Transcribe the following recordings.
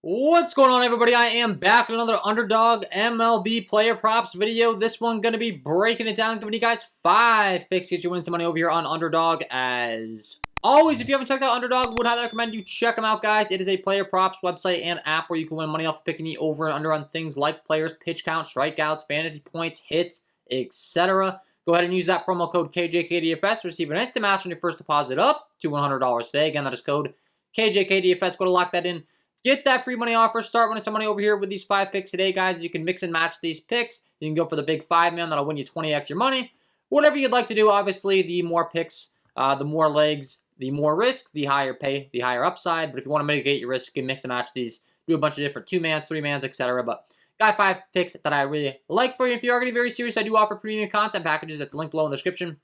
What's going on, everybody? I am back with another Underdog MLB player props video. This one going to be breaking it down, giving you guys 5 picks to get you winning some money over here on Underdog. As always, if you haven't checked out Underdog, would highly recommend you check them out, guys. It is a player props website and app where you can win money off picking the over and under on things like players, pitch count, strikeouts, fantasy points, hits, etc. Go ahead and use that promo code KJK DFS to receive an instant match on your first deposit up to $100 today. Again, that is code KJK DFS. Go to lock that in. Get that free money offer. Start winning some money over here with these 5 picks today, guys. You can mix and match these picks. You can go for the big 5-man. That'll win you 20x your money. Whatever you'd like to do, obviously, the more picks, the more legs, the more risk, the higher pay, the higher upside. But if you want to mitigate your risk, you can mix and match these. Do a bunch of different 2-mans, 3-mans, etc. But got 5 picks that I really like for you. If you are getting very serious, I do offer premium content packages. That's linked below in the description.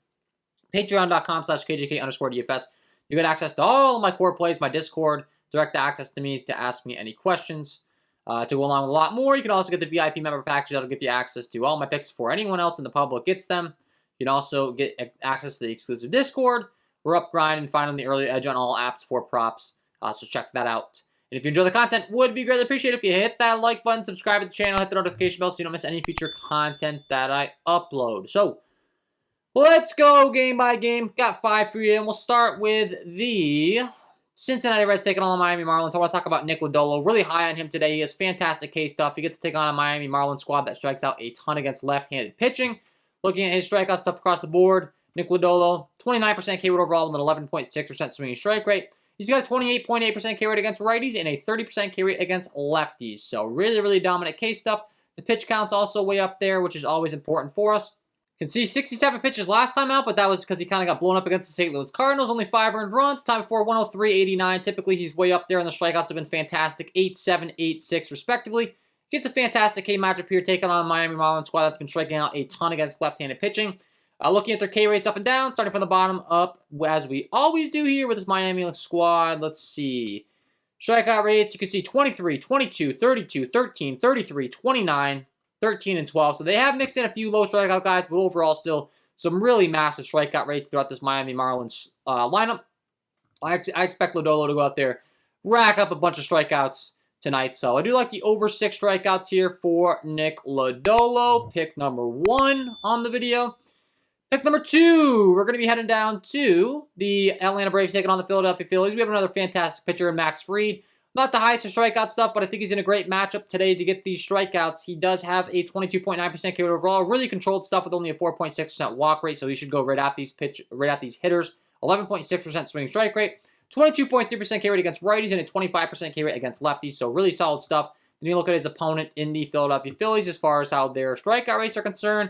Patreon.com/KJK_DFS. You get access to all of my core plays, my Discord, direct access to me to ask me any questions. To go along with a lot more, you can also get the VIP member package. That'll give you access to all my picks before anyone else in the public gets them. You can also get access to the exclusive Discord. We're up grinding, finding the early edge on all apps for props. So check that out. And if you enjoy the content, would be greatly appreciated if you hit that like button, subscribe to the channel, hit the notification bell so you don't miss any future content that I upload. So let's go game by game. Got 5 for you, and we'll start with the Cincinnati Reds taking on the Miami Marlins. I want to talk about Nick Lodolo. Really high on him today. He has fantastic K stuff. He gets to take on a Miami Marlins squad that strikes out a ton against left-handed pitching. Looking at his strikeout stuff across the board, Nick Lodolo, 29% K rate overall with an 11.6% swinging strike rate. He's got a 28.8% K rate against righties and a 30% K rate against lefties. So really, really dominant K stuff. The pitch count's also way up there, which is always important for us. Can see 67 pitches last time out, but that was because he kind of got blown up against the St. Louis Cardinals. Only 5 earned runs. Time before 103.89. Typically, he's way up there, and the strikeouts have been fantastic. 8-7, 8-6, respectively. Gets a fantastic K matchup here, taking on a Miami Marlins squad that's been striking out a ton against left-handed pitching. Looking at their K rates up and down, starting from the bottom up, as we always do here with this Miami squad. Let's see. Strikeout rates, you can see 23, 22, 32, 13, 33, 29, 13, and 12. So they have mixed in a few low strikeout guys, but overall still some really massive strikeout rates throughout this Miami Marlins lineup. I expect Lodolo to go out there, rack up a bunch of strikeouts tonight. So I do like the over 6 strikeouts here for Nick Lodolo. Pick number 1 on the video. Pick number 2, we're going to be heading down to the Atlanta Braves taking on the Philadelphia Phillies. We have another fantastic pitcher in Max Fried. Not the highest in strikeout stuff, but I think he's in a great matchup today to get these strikeouts. He does have a 22.9% K rate overall. Really controlled stuff with only a 4.6% walk rate, so he should go right at these hitters. 11.6% swing strike rate. 22.3% K rate against righties and a 25% K rate against lefties, so really solid stuff. Then you look at his opponent in the Philadelphia Phillies as far as how their strikeout rates are concerned.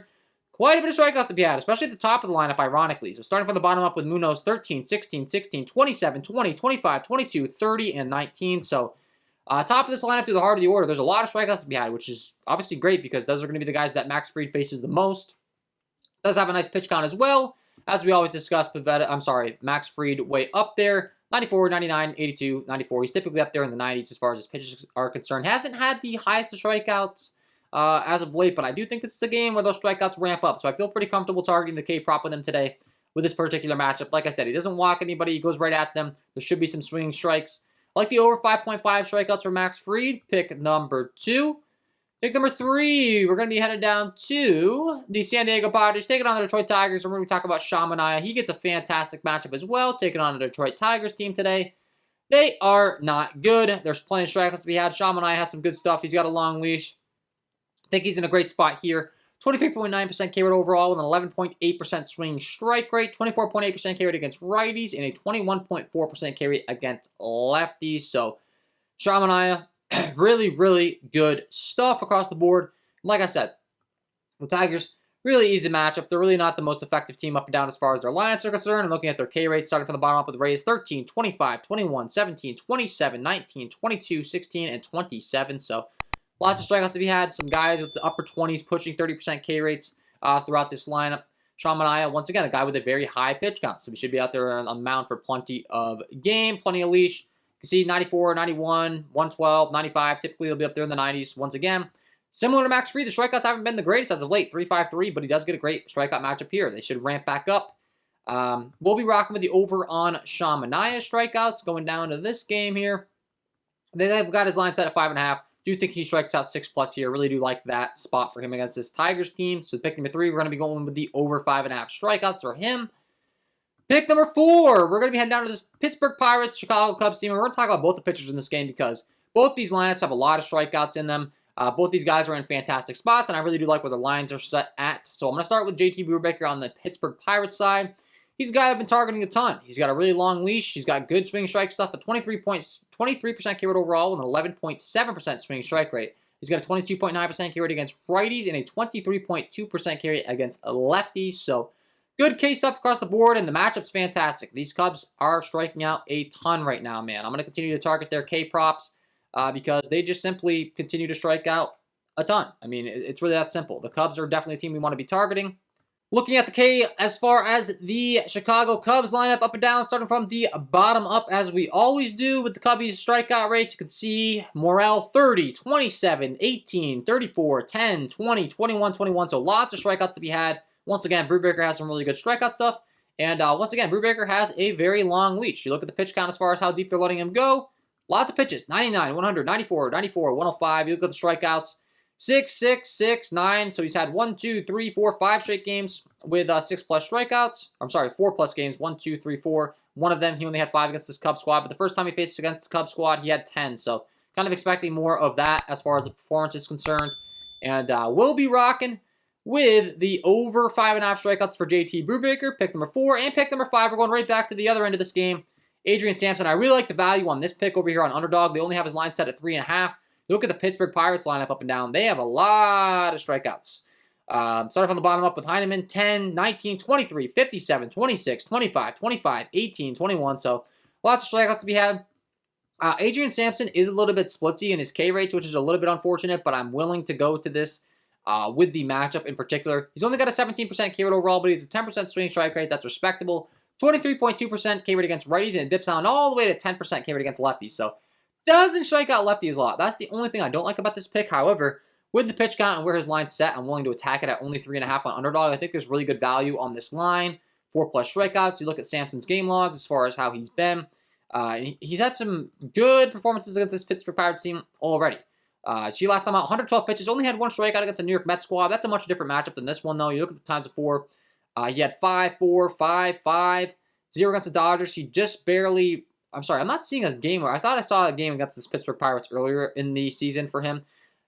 Quite a bit of strikeouts to be had, especially at the top of the lineup, ironically. So starting from the bottom up with Munoz, 13, 16, 16, 27, 20, 25, 22, 30, and 19. So top of this lineup through the heart of the order, there's a lot of strikeouts to be had, which is obviously great because those are going to be the guys that Max Fried faces the most. Does have a nice pitch count as well. As we always discuss, Max Fried way up there. 94, 99, 82, 94. He's typically up there in the 90s as far as his pitches are concerned. Hasn't had the highest of strikeouts as of late, but I do think this is a game where those strikeouts ramp up. So I feel pretty comfortable targeting the K prop with him today with this particular matchup. Like I said, he doesn't walk anybody. He goes right at them. There should be some swinging strikes. I like the over 5.5 strikeouts for Max Fried. Pick number 2. Pick number 3, we're going to be headed down to the San Diego Padres, taking on the Detroit Tigers. We're going to talk about Sean Manaea. He gets a fantastic matchup as well, taking on the Detroit Tigers team today. They are not good. There's plenty of strikeouts to be had. Sean Manaea has some good stuff. He's got a long leash. I think he's in a great spot here. 23.9% K rate overall with an 11.8% swing strike rate, 24.8% K rate against righties, and a 21.4% K rate against lefties. So, Sean Manaea, really, really good stuff across the board. Like I said, the Tigers, really easy matchup. They're really not the most effective team up and down as far as their lineups are concerned. And looking at their K rates, starting from the bottom up with the Rays, 13, 25, 21, 17, 27, 19, 22, 16, and 27. So, lots of strikeouts to be had. Some guys with the upper 20s pushing 30% K rates throughout this lineup. Sean Manaea, once again, a guy with a very high pitch count. So we should be out there on the mound for plenty of game, plenty of leash. You can see 94, 91, 112, 95. Typically, he'll be up there in the 90s once again. Similar to Max Fried, the strikeouts haven't been the greatest as of late. 3.53, but he does get a great strikeout matchup here. They should ramp back up. We'll be rocking with the over on Sean Manaea strikeouts going down to this game here. They've got his line set at 5.5. Do think he strikes out 6+ here. Really do like that spot for him against this Tigers team. So pick number 3, we're going to be going with the over 5.5 strikeouts for him. Pick number 4, we're going to be heading down to this Pittsburgh Pirates, Chicago Cubs team. And we're going to talk about both the pitchers in this game because both these lineups have a lot of strikeouts in them. Both these guys are in fantastic spots, and I really do like where the lines are set at. So I'm going to start with JT Brubaker on the Pittsburgh Pirates side. He's a guy I've been targeting a ton. He's got a really long leash. He's got good swing strike stuff, a 23% K rate overall with an 11.7% swing strike rate. He's got a 22.9% K rate against righties and a 23.2% K rate against lefties. So good K stuff across the board, and the matchup's fantastic. These Cubs are striking out a ton right now, man. I'm going to continue to target their K props because they just simply continue to strike out a ton. I mean, it's really that simple. The Cubs are definitely a team we want to be targeting. Looking at the K as far as the Chicago Cubs lineup up and down, starting from the bottom up as we always do with the Cubbies strikeout rates. You can see Morel 30, 27, 18, 34, 10, 20, 21, 21. So lots of strikeouts to be had. Once again, Brubaker has some really good strikeout stuff. And once again, Brubaker has a very long leash. You look at the pitch count as far as how deep they're letting him go. Lots of pitches, 99, 100, 94, 94, 105. You look at the strikeouts. 6, 6, 6, 9. So he's had 1, 2, 3, 4, 5 straight games with 6+ strikeouts. I'm sorry, 4+ games. 1, 2, 3, 4. One of them, he only had 5 against this Cubs squad. But the first time he faced against the Cubs squad, he had 10. So kind of expecting more of that as far as the performance is concerned. And we'll be rocking with the over 5.5 strikeouts for JT Brubaker. Pick number 4 and pick number 5. We're going right back to the other end of this game. Adrian Sampson. I really like the value on this pick over here on Underdog. They only have his line set at 3.5. Look at the Pittsburgh Pirates lineup up and down. They have a lot of strikeouts. Starting from the bottom up with Heineman, 10, 19, 23, 57, 26, 25, 25, 18, 21. So lots of strikeouts to be had. Adrian Sampson is a little bit splitsy in his K rates, which is a little bit unfortunate, but I'm willing to go to this with the matchup in particular. He's only got a 17% K rate overall, but he has a 10% swing strike rate. That's respectable. 23.2% K rate against righties, and it dips down all the way to 10% K rate against lefties. So doesn't strike out lefties a lot. That's the only thing I don't like about this pick. However, with the pitch count and where his line's set, I'm willing to attack it at only 3.5 on Underdog. I think there's really good value on this line. 4+ strikeouts. You look at Sampson's game logs as far as how he's been. He's had some good performances against this Pittsburgh Pirates team already. She last time out 112 pitches, only had 1 strikeout against the New York Mets squad. That's a much different matchup than this one, though. You look at the times of 4. He had 5, 4, 5, 5, 0 against the Dodgers. He just barely... I'm sorry, I'm not seeing a game where I thought I saw a game against the Pittsburgh Pirates earlier in the season for him.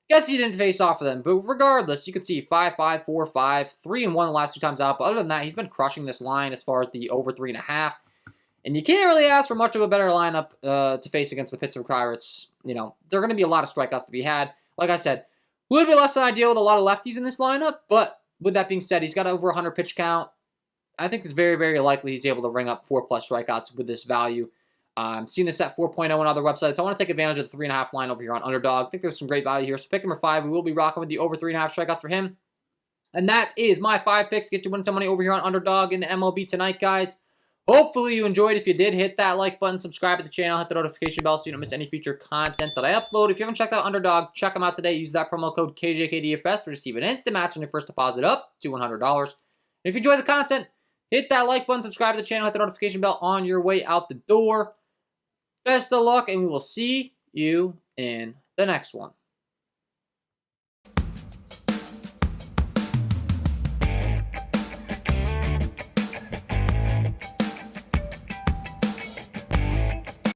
Guess he didn't face off of them, but regardless, you can see 5, 5, 4, 5, 3 and 1 the last 2 times out. But other than that, he's been crushing this line as far as the over 3.5. And you can't really ask for much of a better lineup to face against the Pittsburgh Pirates. You know, there are going to be a lot of strikeouts to be had. Like I said, a little bit less than ideal with a lot of lefties in this lineup. But with that being said, he's got over 100 pitch count. I think it's very, very likely he's able to ring up 4+ strikeouts with this value. I'm seeing this at 4.0 on other websites. I want to take advantage of the 3.5 line over here on Underdog. I think there's some great value here. So pick number 5. We will be rocking with the over 3.5 strikeouts for him. And that is my 5 picks. Get you winning some money over here on Underdog in the MLB tonight, guys. Hopefully you enjoyed. If you did, hit that like button, subscribe to the channel, hit the notification bell so you don't miss any future content that I upload. If you haven't checked out Underdog, check them out today. Use that promo code KJK DFS to receive an instant match on your first deposit up to $100. And if you enjoy the content, hit that like button, subscribe to the channel, hit the notification bell on your way out the door. Best of luck, and we will see you in the next one.